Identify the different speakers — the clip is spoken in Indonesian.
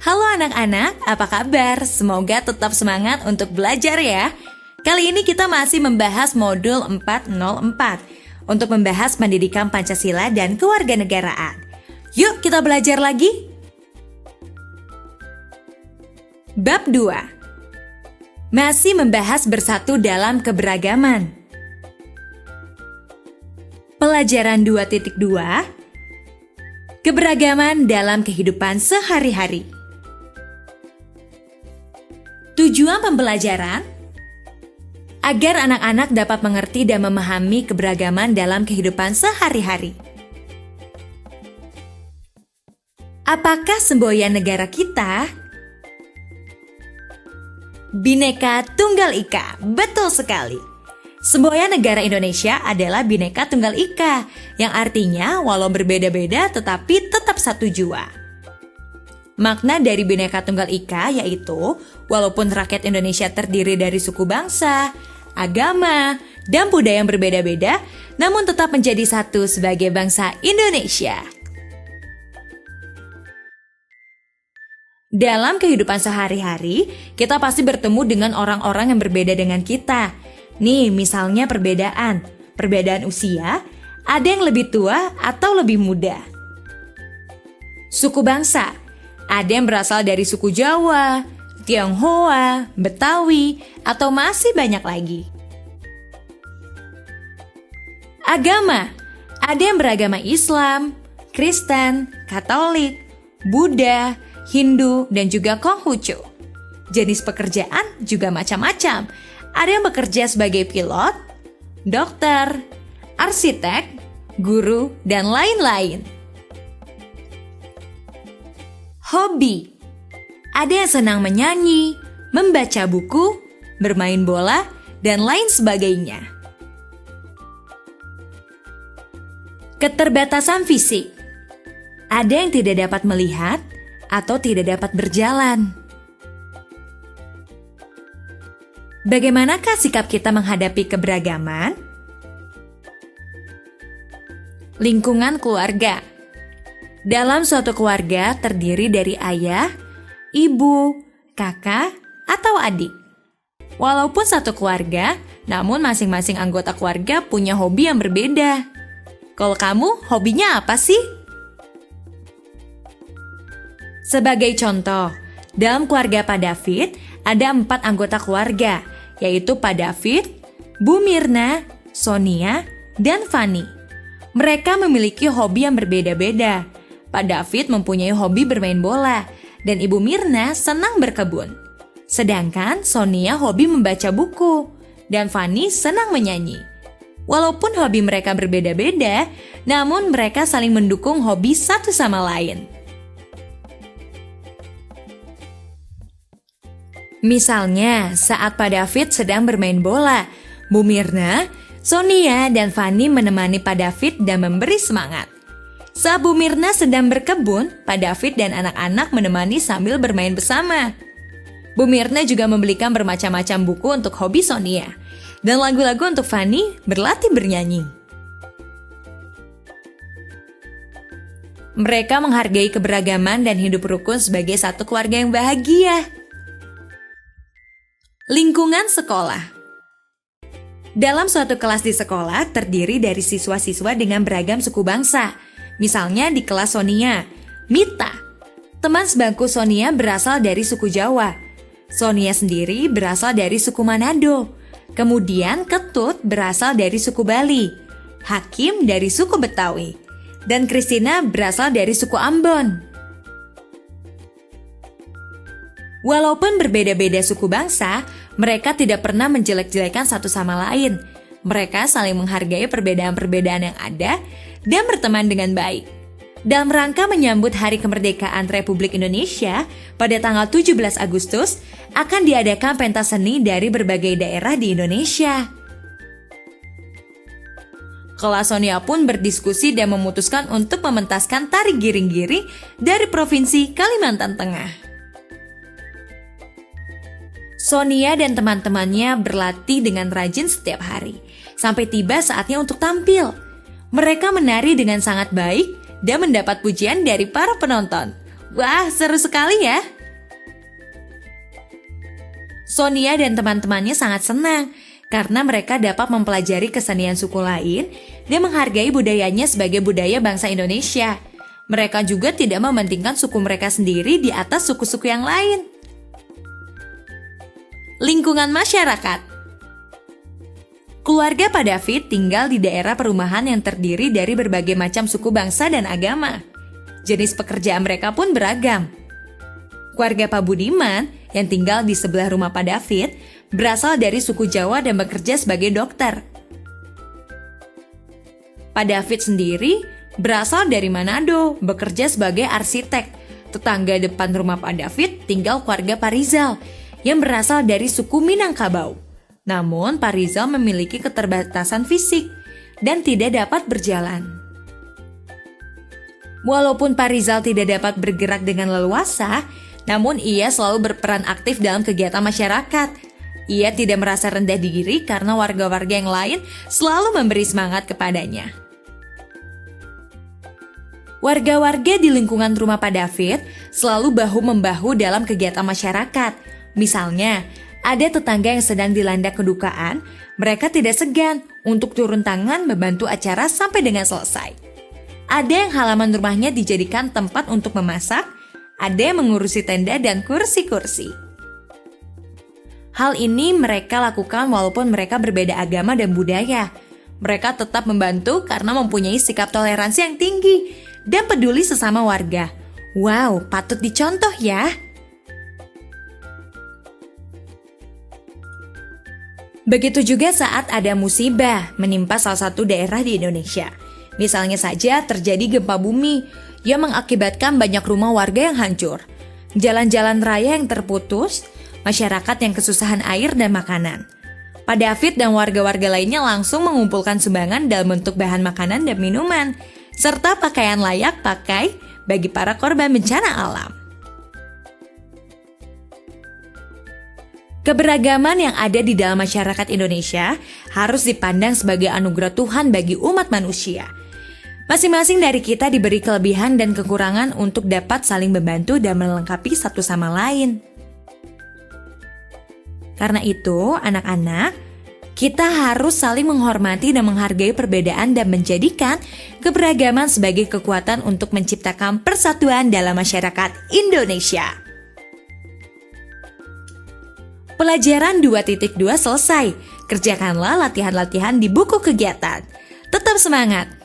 Speaker 1: Halo anak-anak, apa kabar? Semoga tetap semangat untuk belajar ya. Kali ini kita masih membahas modul 404 untuk membahas pendidikan Pancasila dan kewarganegaraan. Yuk kita belajar lagi. Bab 2. Masih membahas bersatu dalam keberagaman. Pelajaran 2.2. Keberagaman dalam kehidupan sehari-hari. Tujuan pembelajaran agar anak-anak dapat mengerti dan memahami keberagaman dalam kehidupan sehari-hari. Apakah semboyan negara kita? Bhinneka Tunggal Ika, betul sekali. Semboyan negara Indonesia adalah Bhinneka Tunggal Ika, yang artinya walau berbeda-beda tetapi tetap satu jua. Makna dari Bhinneka Tunggal Ika yaitu, walaupun rakyat Indonesia terdiri dari suku bangsa, agama, dan budaya yang berbeda-beda, namun tetap menjadi satu sebagai bangsa Indonesia. Dalam kehidupan sehari-hari, kita pasti bertemu dengan orang-orang yang berbeda dengan kita. Nih, misalnya perbedaan usia, ada yang lebih tua atau lebih muda. Suku bangsa, ada yang berasal dari suku Jawa, Tionghoa, Betawi, atau masih banyak lagi. Agama, ada yang beragama Islam, Kristen, Katolik, Buddha, Hindu, dan juga Konghucu. Jenis pekerjaan juga macam-macam. Ada yang bekerja sebagai pilot, dokter, arsitek, guru, dan lain-lain. Hobi, ada yang senang menyanyi, membaca buku, bermain bola, dan lain sebagainya. Keterbatasan fisik, ada yang tidak dapat melihat atau tidak dapat berjalan. Bagaimanakah sikap kita menghadapi keberagaman? Lingkungan keluarga. Dalam suatu keluarga terdiri dari ayah, ibu, kakak, atau adik. Walaupun satu keluarga, namun masing-masing anggota keluarga punya hobi yang berbeda. Kalau kamu, hobinya apa sih? Sebagai contoh, dalam keluarga Pak David, ada 4 anggota keluarga, yaitu Pak David, Bu Mirna, Sonia, dan Fani. Mereka memiliki hobi yang berbeda-beda. Pak David mempunyai hobi bermain bola, dan Ibu Mirna senang berkebun. Sedangkan Sonia hobi membaca buku, dan Fani senang menyanyi. Walaupun hobi mereka berbeda-beda, namun mereka saling mendukung hobi satu sama lain. Misalnya, saat Pak David sedang bermain bola, Bu Mirna, Sonia, dan Fani menemani Pak David dan memberi semangat. Saat Bu Mirna sedang berkebun, Pak David dan anak-anak menemani sambil bermain bersama. Bu Mirna juga membelikan bermacam-macam buku untuk hobi Sonia, dan lagu-lagu untuk Fani berlatih bernyanyi. Mereka menghargai keberagaman dan hidup rukun sebagai satu keluarga yang bahagia. Lingkungan sekolah. Dalam suatu kelas di sekolah terdiri dari siswa-siswa dengan beragam suku bangsa. Misalnya di kelas Sonia, Mita, teman sebangku Sonia berasal dari suku Jawa. Sonia sendiri berasal dari suku Manado. Kemudian Ketut berasal dari suku Bali. Hakim dari suku Betawi. Dan Christina berasal dari suku Ambon. Walaupun berbeda-beda suku bangsa, mereka tidak pernah menjelek-jelekan satu sama lain. Mereka saling menghargai perbedaan-perbedaan yang ada dan berteman dengan baik. Dalam rangka menyambut Hari Kemerdekaan Republik Indonesia pada tanggal 17 Agustus, akan diadakan pentas seni dari berbagai daerah di Indonesia. Kelas Sonia pun berdiskusi dan memutuskan untuk mementaskan tari giring-giring dari Provinsi Kalimantan Tengah. Sonia dan teman-temannya berlatih dengan rajin setiap hari, sampai tiba saatnya untuk tampil. Mereka menari dengan sangat baik dan mendapat pujian dari para penonton. Wah, seru sekali ya. Sonia dan teman-temannya sangat senang karena mereka dapat mempelajari kesenian suku lain dan menghargai budayanya sebagai budaya bangsa Indonesia. Mereka juga tidak mementingkan suku mereka sendiri di atas suku-suku yang lain. Lingkungan masyarakat. Keluarga Pak David tinggal di daerah perumahan yang terdiri dari berbagai macam suku bangsa dan agama. Jenis pekerjaan mereka pun beragam. Keluarga Pak Budiman yang tinggal di sebelah rumah Pak David berasal dari suku Jawa dan bekerja sebagai dokter. Pak David sendiri berasal dari Manado, bekerja sebagai arsitek. Tetangga depan rumah Pak David tinggal keluarga Pak Rizal yang berasal dari suku Minangkabau. Namun Pak Rizal memiliki keterbatasan fisik dan tidak dapat berjalan. Walaupun Pak Rizal tidak dapat bergerak dengan leluasa, namun ia selalu berperan aktif dalam kegiatan masyarakat. Ia tidak merasa rendah diri karena warga-warga yang lain selalu memberi semangat kepadanya. Warga-warga di lingkungan rumah Pak David selalu bahu-membahu dalam kegiatan masyarakat. Misalnya, ada tetangga yang sedang dilanda kedukaan, mereka tidak segan untuk turun tangan membantu acara sampai dengan selesai. Ada yang halaman rumahnya dijadikan tempat untuk memasak, ada yang mengurusi tenda dan kursi-kursi. Hal ini mereka lakukan walaupun mereka berbeda agama dan budaya. Mereka tetap membantu karena mempunyai sikap toleransi yang tinggi dan peduli sesama warga. Wow, patut dicontoh ya. Begitu juga saat ada musibah menimpa salah satu daerah di Indonesia. Misalnya saja terjadi gempa bumi yang mengakibatkan banyak rumah warga yang hancur, jalan-jalan raya yang terputus, masyarakat yang kesusahan air dan makanan. Pak David dan warga-warga lainnya langsung mengumpulkan sumbangan dalam bentuk bahan makanan dan minuman, serta pakaian layak pakai bagi para korban bencana alam. Keberagaman yang ada di dalam masyarakat Indonesia harus dipandang sebagai anugerah Tuhan bagi umat manusia. Masing-masing dari kita diberi kelebihan dan kekurangan untuk dapat saling membantu dan melengkapi satu sama lain. Karena itu, anak-anak, kita harus saling menghormati dan menghargai perbedaan dan menjadikan keberagaman sebagai kekuatan untuk menciptakan persatuan dalam masyarakat Indonesia. Pelajaran 2.2 selesai. Kerjakanlah latihan-latihan di buku kegiatan. Tetap semangat!